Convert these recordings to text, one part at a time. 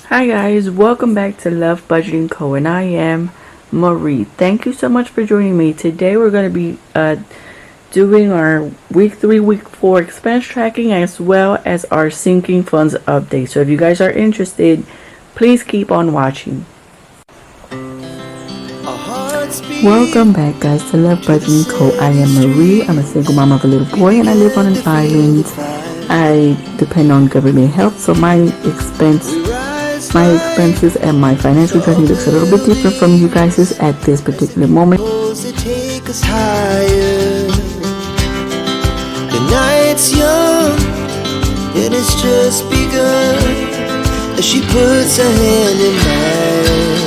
Hi guys, welcome back to Love Budgeting Co. and I am Marie. Thank you so much for joining me. Today we're going to be doing our week 3, week 4 expense tracking as well as our sinking funds update. So if you guys are interested, please keep on watching. Welcome back guys to Love Budgeting Co. I am Marie. I'm a single mom of a little boy and I live on an island. I depend on government help, so my expenses and my financial journey looks a little bit different from you guys' at this particular moment. Take us higher. The night's young, it has just begun. As she puts her hand in mine,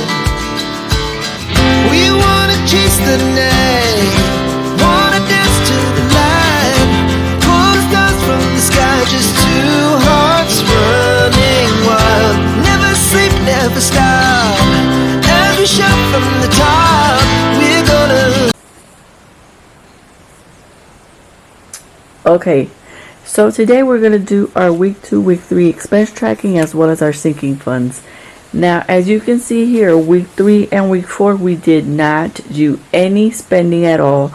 we wanna chase the night, wanna dance to the light, pull the stars from the sky, just two hearts running wild. Never sleep, never stop. As we shout from the top, we're gonna. Okay, so today we're going to do our week 2, week 3 expense tracking as well as our sinking funds. Now, as you can see here, week 3 and week 4, we did not do any spending at all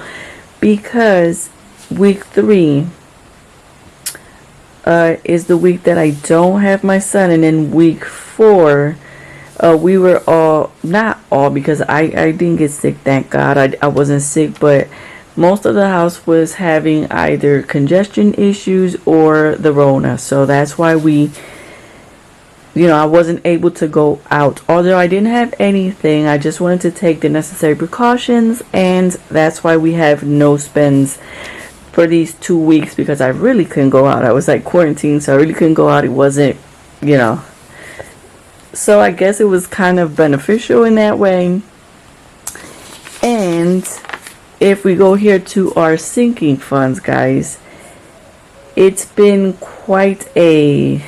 because week 3 is the week that I don't have my son, and then week 4 we were all, not all because I didn't get sick, thank God. I wasn't sick, but most of the house was having either congestion issues or the Rona. So that's why I wasn't able to go out. Although I didn't have anything, I just wanted to take the necessary precautions, and that's why we have no spends for these 2 weeks, because I really couldn't go out. I was like quarantined, so I really couldn't go out. It wasn't, So I guess it was kind of beneficial in that way. And if we go here to our sinking funds, guys, it's been quite a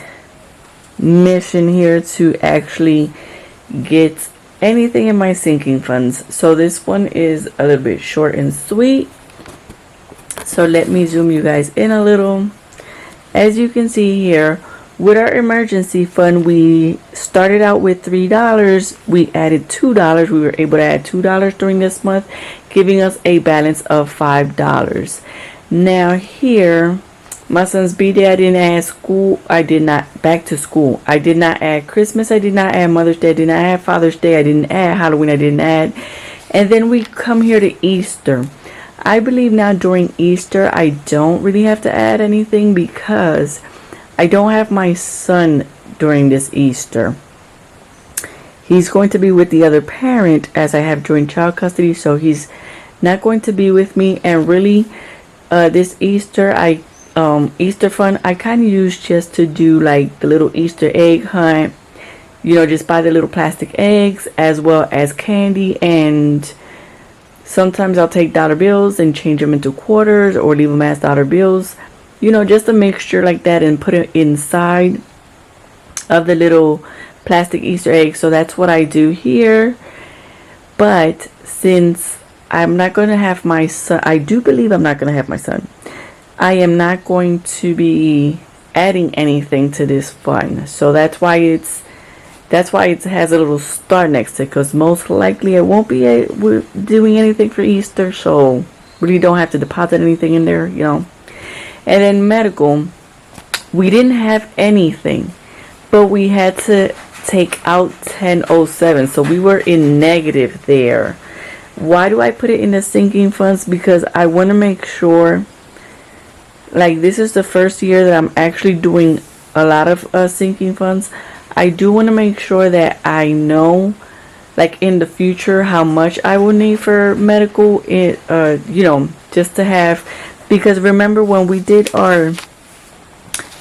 mission here to actually get anything in my sinking funds. So this one is a little bit short and sweet. So let me zoom you guys in a little. As you can see here, with our emergency fund, we started out with $3. We added $2. We were able to add $2 during this month, giving us a balance of $5. Now here, my son's B-Day, I didn't add school. I did not, back to school. I did not add Christmas. I did not add Mother's Day. I did not add Father's Day. I didn't add Halloween. I didn't add. And then we come here to Easter. I believe now during Easter, I don't really have to add anything because I don't have my son during this Easter. He's going to be with the other parent as I have joint child custody, so he's not going to be with me. And really, this Easter, Easter fund, I kind of use just to do like the little Easter egg hunt. Just buy the little plastic eggs as well as candy, and sometimes I'll take dollar bills and change them into quarters or leave them as dollar bills. Just a mixture like that, and put it inside of the little plastic Easter egg. So that's what I do here. But since I'm not going to have my son, I do believe I'm not going to have my son, I am not going to be adding anything to this fund. So that's why it has a little star next to it, because most likely I won't be doing anything for Easter, so really don't have to deposit anything in there, And then medical, we didn't have anything, but we had to take out 1007, so we were in negative there. Why do I put it in the sinking funds? Because I want to make sure, like, this is the first year that I'm actually doing a lot of sinking funds. I do want to make sure that I know, like, in the future how much I will need for medical, just to have. Because remember when we did our,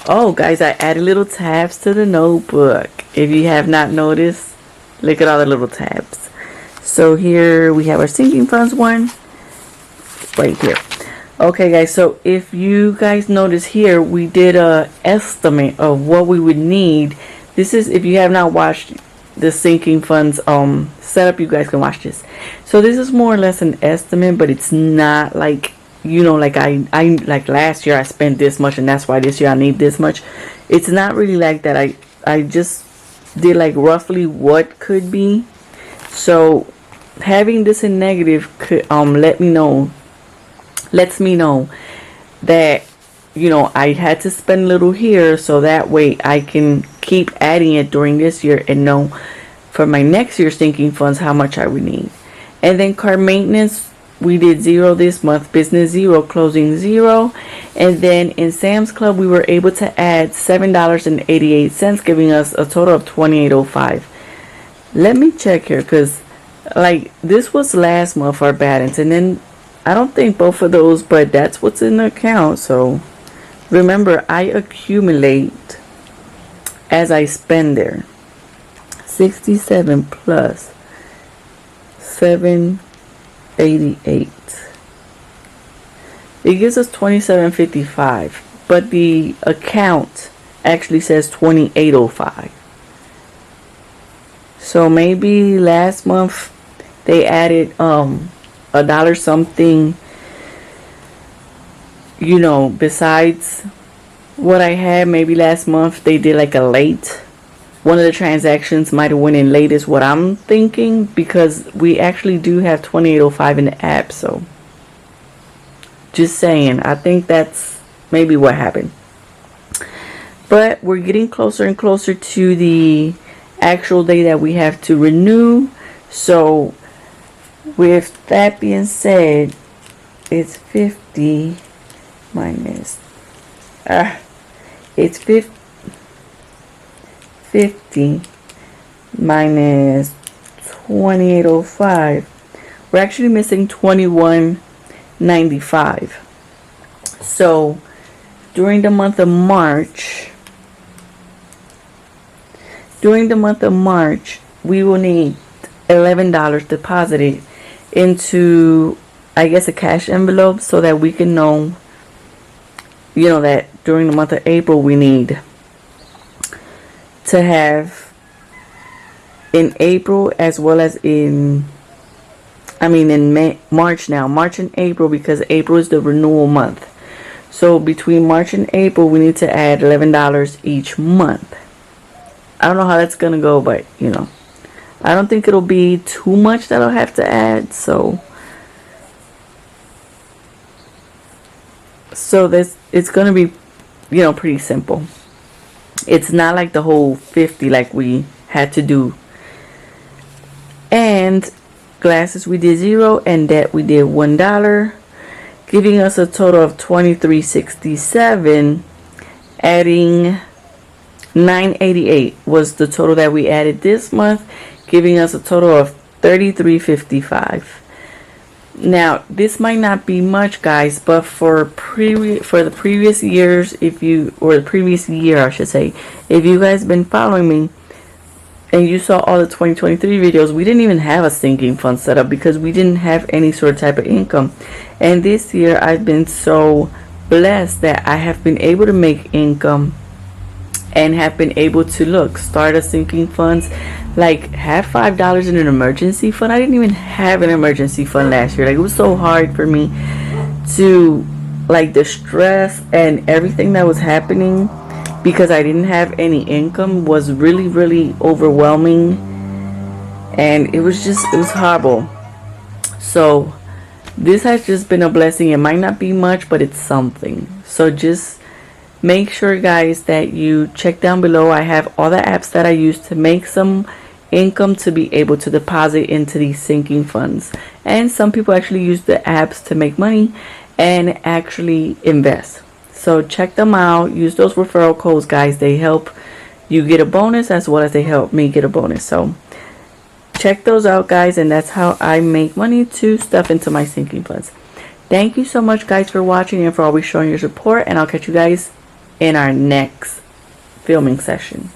guys, I added little tabs to the notebook. If you have not noticed, look at all the little tabs. So here we have our sinking funds one right here. Okay guys, so if you guys notice here, we did a estimate of what we would need. This is, if you have not watched the sinking funds setup, you guys can watch this. So this is more or less an estimate, but it's not like, like I like last year I spent this much and that's why this year I need this much. It's not really like that. I just did like roughly what could be. So having this in negative could lets me know that, you know, I had to spend a little here, so that way I can keep adding it during this year and know for my next year's sinking funds how much I would need. And then car maintenance, we did 0 this month, business 0, closing 0. And then in Sam's Club, we were able to add $7.88, giving us a total of $28.05. Let me check here, because like this was last month our balance, and then I don't think both of those, but that's what's in the account. So remember, I accumulate as I spend there. 67 plus 788. It gives us 2755, but the account actually says 2805. So maybe last month they added a dollar something, you know, besides what I had. Maybe last month they did like a late. One of the transactions might have went in late is what I'm thinking, because we actually do have 2805 in the app. So just saying, I think that's maybe what happened. But we're getting closer and closer to the actual day that we have to renew. So with that being said, it's 50 minus it's 50 minus 2805. We're actually missing 2195. So during the month of March, we will need $11 deposited into, I guess, a cash envelope, so that we can know, you know, that during the month of April we need to have, in April as well as in March now. March and April, because April is the renewal month. So between March and April we need to add $11 each month. I don't know how that's gonna go, but you know, I don't think it'll be too much that I'll have to add. So this, it's gonna be, you know, pretty simple. It's not like the whole 50 like we had to do. And glasses we did 0, and debt we did $1, giving us a total of $23.67. Adding $9.88 was the total that we added this month, giving us a total of $33.55. Now this might not be much, guys, but for the previous years, the previous year I should say, if you guys been following me and you saw all the 2023 videos, we didn't even have a sinking fund set up because we didn't have any sort of type of income. And this year I've been so blessed that I have been able to make income and have been able to start a sinking funds, like have $5 in an emergency fund. I didn't even have an emergency fund last year. Like, it was so hard for me to, like, the stress and everything that was happening because I didn't have any income was really, really overwhelming, and it was horrible. So this has just been a blessing. It might not be much, but it's something. So just make sure, guys, that you check down below. I have all the apps that I use to make some income to be able to deposit into these sinking funds. And some people actually use the apps to make money and actually invest. So check them out. Use those referral codes, guys. They help you get a bonus as well as they help me get a bonus. So check those out, guys, and that's how I make money to stuff into my sinking funds. Thank you so much, guys, for watching and for always showing your support, and I'll catch you guys in our next filming session.